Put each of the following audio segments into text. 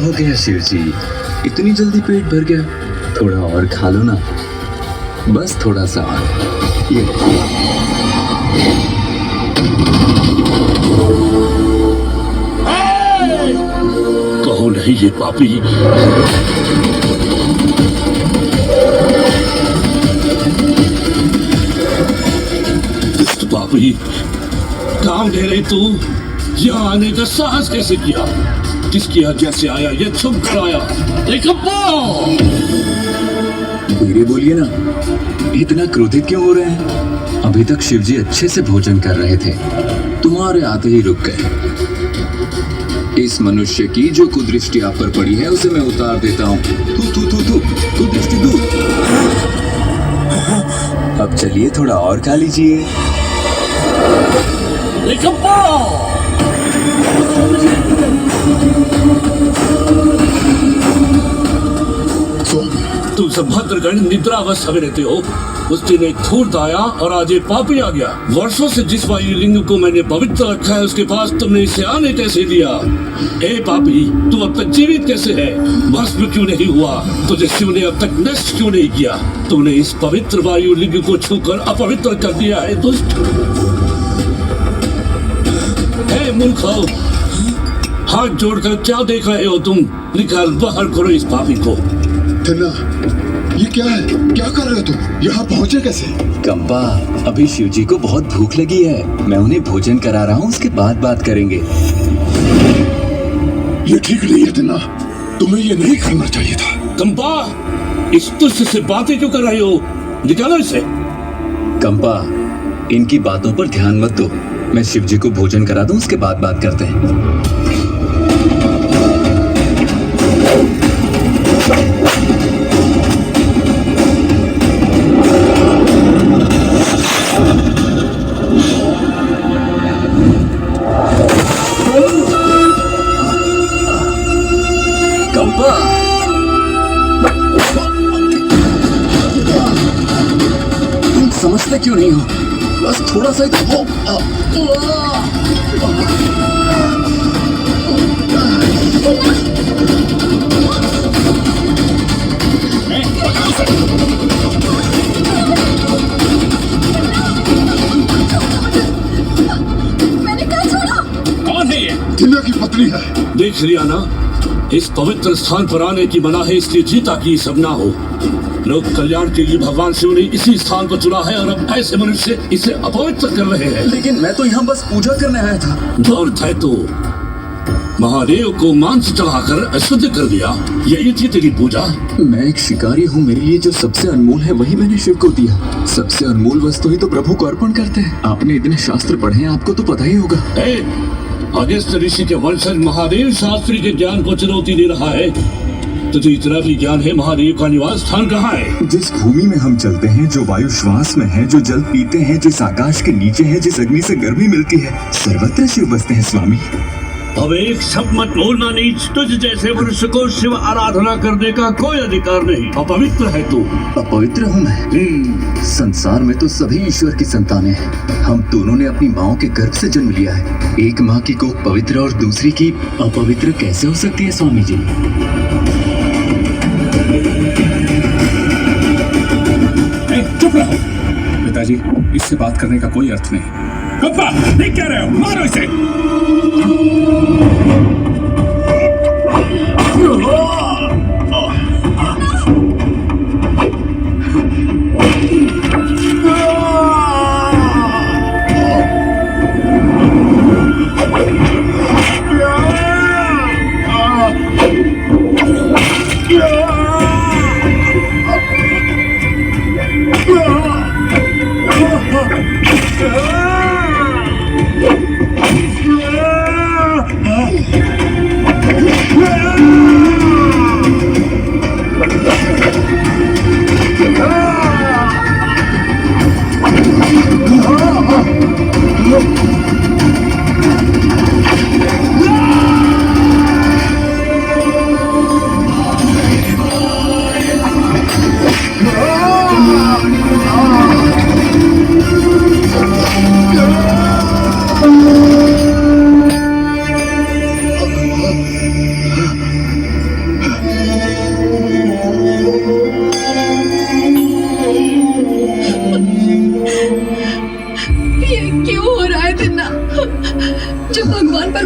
हो गया शिव जी, इतनी जल्दी पेट भर गया? थोड़ा और खा लो ना, बस थोड़ा सा और। ये कौन है ये पापी? दुष्ट पापी, काम दे रही तू? यहाँ आने का साहस कैसे किया? किसकी आज्ञा से आया? ये छुप कर आया? धीरे बोलिए ना, इतना क्रोधित क्यों हो रहे हैं? अभी तक शिवजी अच्छे से भोजन कर रहे थे, तुम्हारे आते ही रुक गए। इस मनुष्य की जो कुदृष्टि आप पर पड़ी है उसे मैं उतार देता हूँ। तू तू तू तू कुदृष्टि दूर। अब चलिए थोड़ा और खा लीजिए। तुम सब भद्रगण निद्रावस्था में रहते हो। उस दिन एक धूर्त आया और आज एक पापी आ गया। वर्षों से जिस वायुलिंग को मैंने पवित्र रखा है उसके पास तुमने इसे आने कैसे दिया? ए पापी, तू अब तक जीवित कैसे है? भस्म क्यों नहीं हुआ? तुझे शिव ने अब तक नष्ट क्यों नहीं किया? तुमने इस पवित्र वायुलिंग को छूकर अपवित्र कर दिया है दुष्ट। हे मूर्खो, हाथ जोड़कर क्या देख रहे हो तुम? निकाल बाहर करो इस पापी को। ये क्या है? क्या कर रहे हो तुम? यहाँ पहुँचे कैसे? कंपा, अभी शिवजी को बहुत भूख लगी है, मैं उन्हें भोजन करा रहा हूँ, उसके बाद बात करेंगे। ये ठीक नहीं है तिन्ना, तुम्हें ये नहीं करना चाहिए था। कंपा, इस तुष्ट से बातें क्यों कर रहे हो? निकालो इसे। कंपा, इनकी बातों पर ध्यान मत दो, मैं शिवजी को भोजन करा दूं, उसके बाद बात करते हैं। कंपा, तुम समझते क्यों नहीं हो? बस थोड़ा सा ही तो हो। मैंने कहा छोड़ो। कौन है ये? तिन्ना की पत्नी है। देख लिया ना, इस पवित्र स्थान पर आने की मना है, इसलिए जीता कि सब ना हो। लोक कल्याण के लिए भगवान शिव ने इसी स्थान को चुना है और अब ऐसे मनुष्य इसे अपवित्र कर रहे हैं। लेकिन मैं तो यहाँ बस पूजा करने आया था। धूर्त है तू, महादेव को मांस चढ़ाकर अशुद्ध कर दिया। यही थी तेरी पूजा? मैं एक शिकारी हूँ, मेरे लिए जो सबसे अनमोल है वही मैंने शिव को दिया। सबसे अनमोल वस्तु ही तो प्रभु को अर्पण करते हैं। आपने इतने शास्त्र पढ़े हैं, आपको तो पता ही होगा। अगस्त्य ऋषि के वंशज महादेव शास्त्री के ज्ञान को चुनौती दे रहा है। तुझे इतना भी ज्ञान है महादेव का निवास स्थान कहाँ है? जिस भूमि में हम चलते हैं, जो वायु श्वास में है, जो जल पीते हैं, जिस आकाश के नीचे है, जिस अग्नि से गर्मी मिलती है, सर्वत्र शिव बसते हैं स्वामी। अब एक शब्द मत बोलना नीच। तुझ जैसे मनुष्य को शिव आराधना करने का कोई अधिकार नहीं। अपवित्र है तू। अपवित्र हूँ मैं? संसार में तो सभी ईश्वर की संतानें हैं। हम दोनों ने अपनी माँओं के गर्भ से जन्म लिया है। एक माँ की कोख पवित्र और दूसरी की अपवित्र कैसे हो सकती है स्वामी जी? चुप रहो पिताजी, इससे बात करने का कोई अर्थ नहीं। कप्पा, नहीं कह रहे हो? मारो इसे।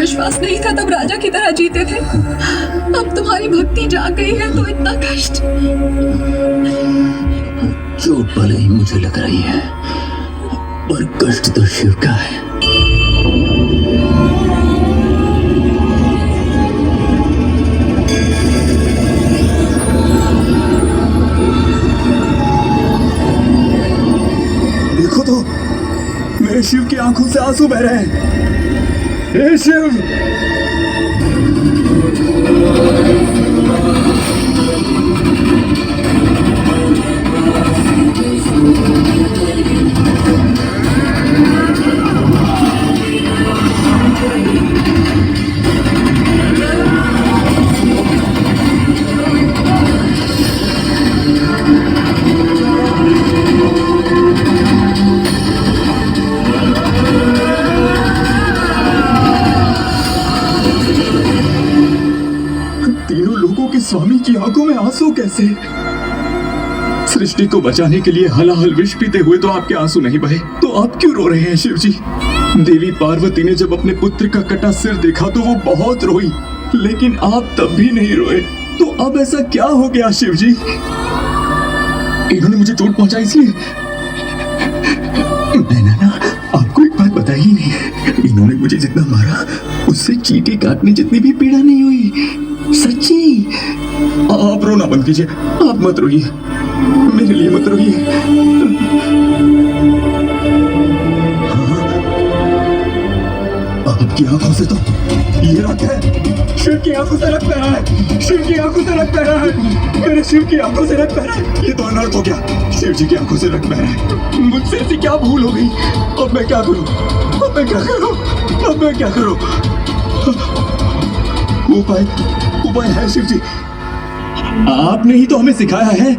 विश्वास नहीं था तब राजा की तरह जीते थे। अब तुम्हारी भक्ति जाग गई है तो इतना कष्ट। चोट भले ही मुझे लग रही है, पर कष्ट तो शिव का है। देखो तो, मेरे शिव की आंखों से आंसू बह रहे हैं। हे शिव! तीनों लोगों के स्वामी की आंखों में आंसू कैसे? सृष्टि को बचाने के लिए हलाहल विष पीते हुए तो आपके आंसू नहीं बहे, तो आप क्यों रो रहे हैं शिव जी? देवी पार्वती ने जब अपने पुत्र का कटा सिर देखा तो वो बहुत रोई, लेकिन आप तब भी नहीं रोए। तो अब ऐसा क्या हो गया शिव जी? इन्होंने मुझे चोट पहुंचाई इसलिए? मैंने ना आपको एक बात बताई ही नहीं। इन्होंने मुझे जितना मारा उससे चींटी काटने जितनी भी पीड़ा नहीं हुई। सच्ची। आप रोना बंद कीजिए, आप मत रोइए, मेरे लिए मत रोइए। आपकी आंखों से तो ये रक्त है, शिव की आंखों से रक्त बह रहा है, शिव की आंखों से रक्त बह रहा है, मेरे शिव की आंखों से रक्त बह रहा है। ये तो अनर्थ हो गया, शिव जी की आंखों से रक्त बह रहा है। मुझसे ऐसी क्या भूल हो गई? अब मैं क्या करूं? अब मैं क्या करूं? अब मैं क्या करूं? उपाय है शिव जी, आपने ही तो हमें सिखाया है।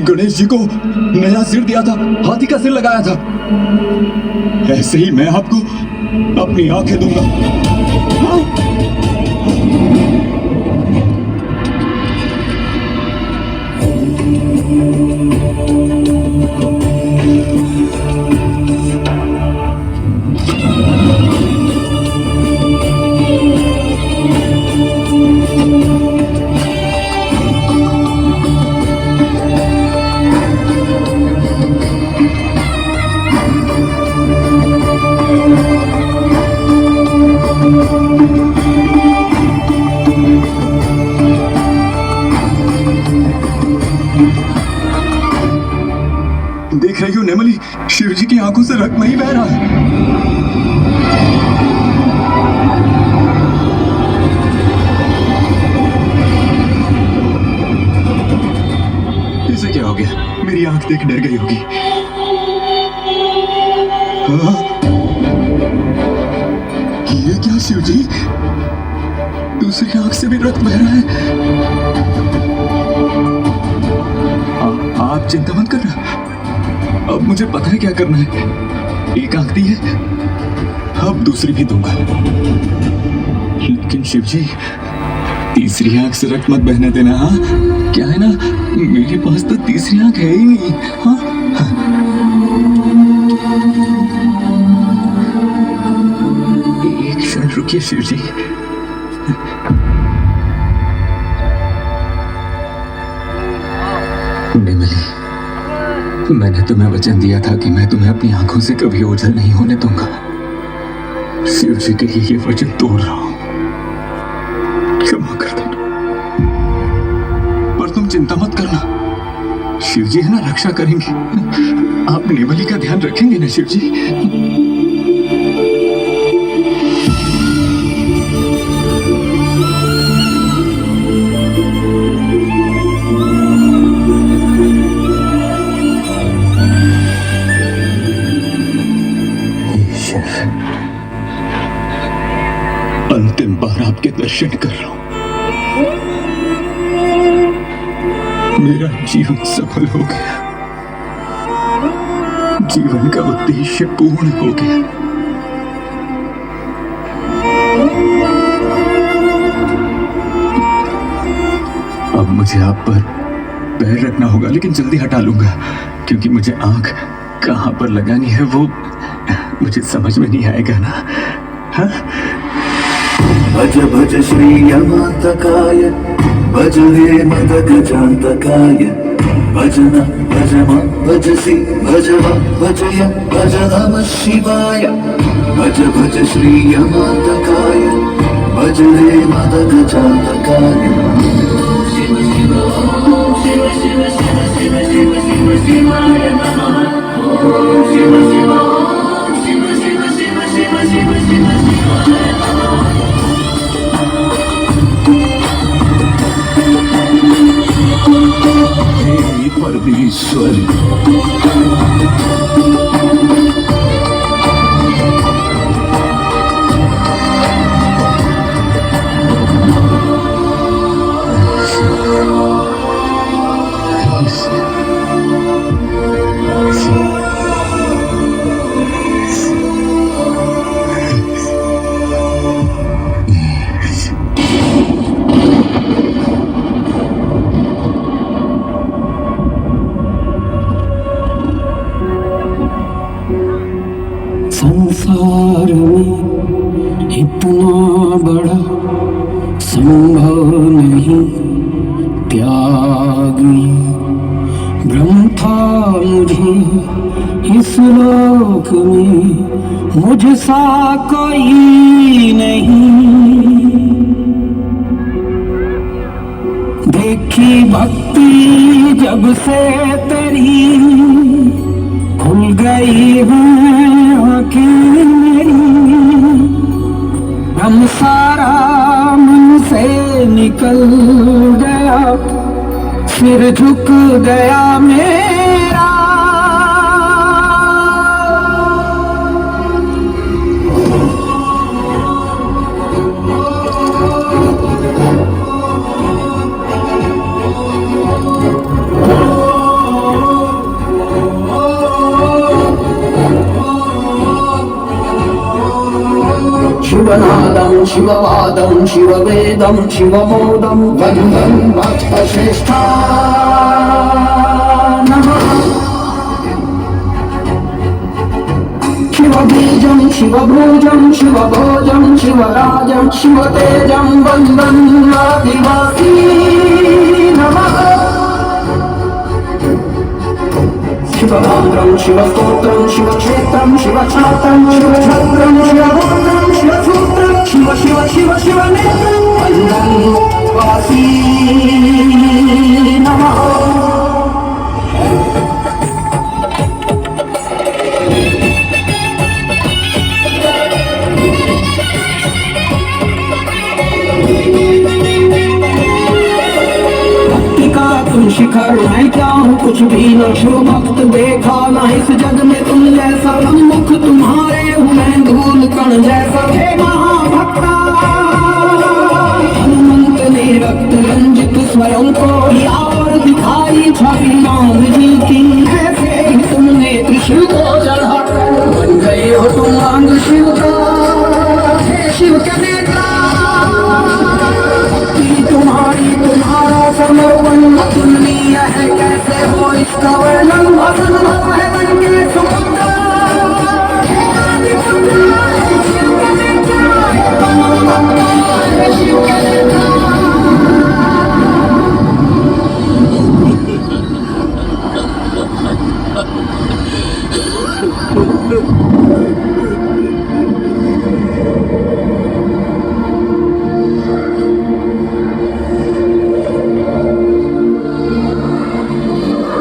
गणेश जी को नया सिर दिया था, हाथी का सिर लगाया था। ऐसे ही मैं आपको अपनी आंखें दूंगा। हाँ? देख रही हो नेमली, शिव जी की आंखों से रक्त नहीं बह रहा है। इसे क्या हो गया? मेरी आंख देख डर गई होगी। हाँ? ये क्या शिव जी? दूसरी आंख से भी रक्त बह रहा है। आप चिंता मत करना, अब मुझे पता है क्या करना है। एक आंख दी है, अब दूसरी भी दूंगा। लेकिन शिव जी, तीसरी आंख से रक्त मत बहने देना। हाँ, क्या है ना, मेरे पास तो तीसरी आंख है ही नहीं। हाँ, एक क्षण रुकिए शिव जी। नेमली, मैंने तुम्हें वचन दिया था कि मैं तुम्हें अपनी आंखों से कभी ओझल नहीं होने दूंगा। शिव जी के लिए ये वचन तोड़ रहा हूं, क्षमा कर देना। पर तुम चिंता मत करना, शिव जी है ना, रक्षा करेंगे। आप नेमली का ध्यान रखेंगे ना शिव जी? अंतिम बार आपके दर्शन कर रहा हूं। मेरा जीवन सफल हो गया, जीवन का उद्देश्य पूर्ण हो गया। अब मुझे आप पर पैर रखना होगा, लेकिन जल्दी हटा लूंगा, क्योंकि मुझे आंख कहां पर लगानी है वो मुझे समझ में नहीं आएगा ना। भज भज श्री यमातकाय भज हे मदगजान्तकाय भजन भज मा भजसि भज मा भजय भज नमः शिवाय भज भज श्री यमातकाय भज हे मदगजान्तकाय शिव शिव ओम शिव शिव शिव शिव शिव शिव शिवाय नमः ओम शिव शिव ओम शिव शिव शिव शिव शिव शिव शिवाय नमः हे परमेश्वर संसार में इतना बड़ा संभव नहीं त्याग ब्रह्म था मुझे इस लोक में मुझसा कोई नहीं देखी भक्ति जब से तेरी खुल गई है आँखें मेरी हम सारा मन से निकल गया सिर झुक गया मेरा शिवनादं शिववादं शिववेदं शिवमोदं वन्दं भक्तश्रेष्ठा नमः शिवबीजं शिवभुजं शिवभोजं शिवराजं शिवतेजं वन्दं आदिवासी नमः शिवमन्त्रं शिवस्तोत्रं शिवक्षेत्रं शिवछात्रं शिवछत्रं शिवगोत्रं शिवसूत्रं शिव शिव शिव शिवनेत्रं वन्दं वासी नमः तुम शिखर मैं क्या हूँ कुछ भी न शिव भक्त देखा ना इस जग में तुम जैसा मुख तुम्हारे हूँ मैं धूल कण जैसा हे महाभक्ता हनुमंत ने रक्त रंजित स्वयं को और दिखाई छवि राम जी की ऐसे ही तुमने त्रिशूल को चढ़ाकर बन गए हो तुम अंग शिव का हे शिव के नेता तुम्हारी तुम्हारा समर्पण अतुलनीय है कैसे हो इसका वर्णन असंभव है मन के समुद्र हे आदिपुत्र हे शिव के नेता हे परमात्मा हे शिव के नेता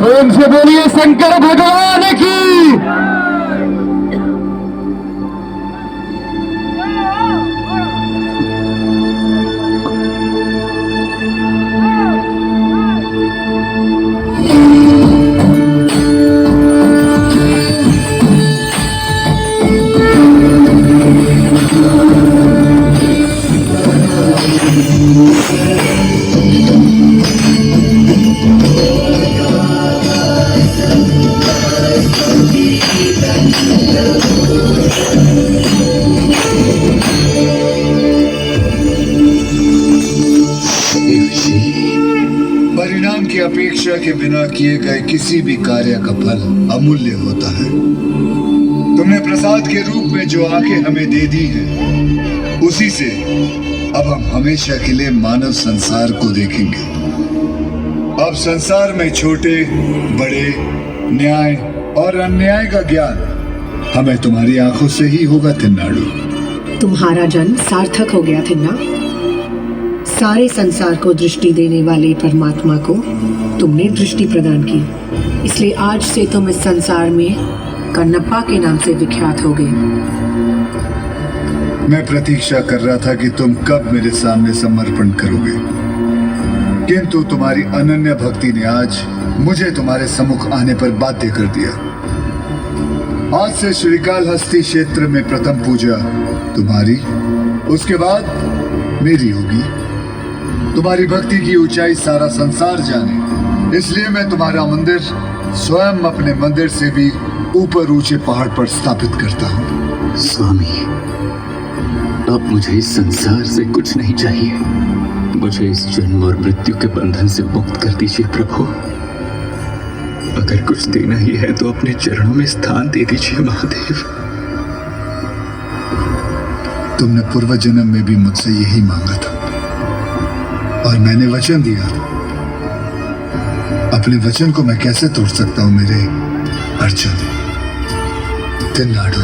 प्रेम से बोलिए शंकर भगवान की। परिणाम की अपेक्षा के बिना किए गए किसी भी कार्य का फल अमूल्य होता है। तुमने प्रसाद के रूप में जो आंखें हमें दे दी हैं, उसी से अब हम हमेशा के लिए मानव संसार को देखेंगे। अब संसार में छोटे बड़े न्याय और अन्याय का ज्ञान हमें तुम्हारी आंखों से ही होगा तिन्नाडु। तुम्हारा जन्म सार्थक हो गया थिन्ना। सारे संसार को दृष्टि देने वाले परमात्मा को तुमने दृष्टि प्रदान की, इसलिए आज से तुम इस संसार में कन्नप्पा के नाम से विख्यात हो गए। मैं प्रतीक्षा कर रहा था कि तुम कब मेरे सामने समर्पण करोगे, किंतु तुम्हारी अनन्य भक्ति ने आज मुझे तुम्हारे सम्मुख आने पर बाध्य कर दिया। आज से श्रीकालहस्ती क्षेत्र में प्रथम पूजा तुम्हारी, उसके बाद मेरी होगी। तुम्हारी भक्ति की ऊंचाई सारा संसार जाने, इसलिए मैं तुम्हारा मंदिर स्वयं अपने मंदिर से भी ऊपर ऊंचे पहाड़ पर स्थापित करता हूँ। स्वामी, अब मुझे इस संसार से कुछ नहीं चाहिए। मुझे इस जन्म और मृत्यु के बंधन से मुक्त कर दीजिए प्रभु। अगर कुछ देना ही है तो अपने चरणों में स्थान दे दीजिए महादेव। तुमने पूर्व जन्म में भी मुझसे यही मांगा था और मैंने वचन दिया था। अपने वचन को मैं कैसे तोड़ सकता हूं मेरे अर्जुन? तिन्नाडु।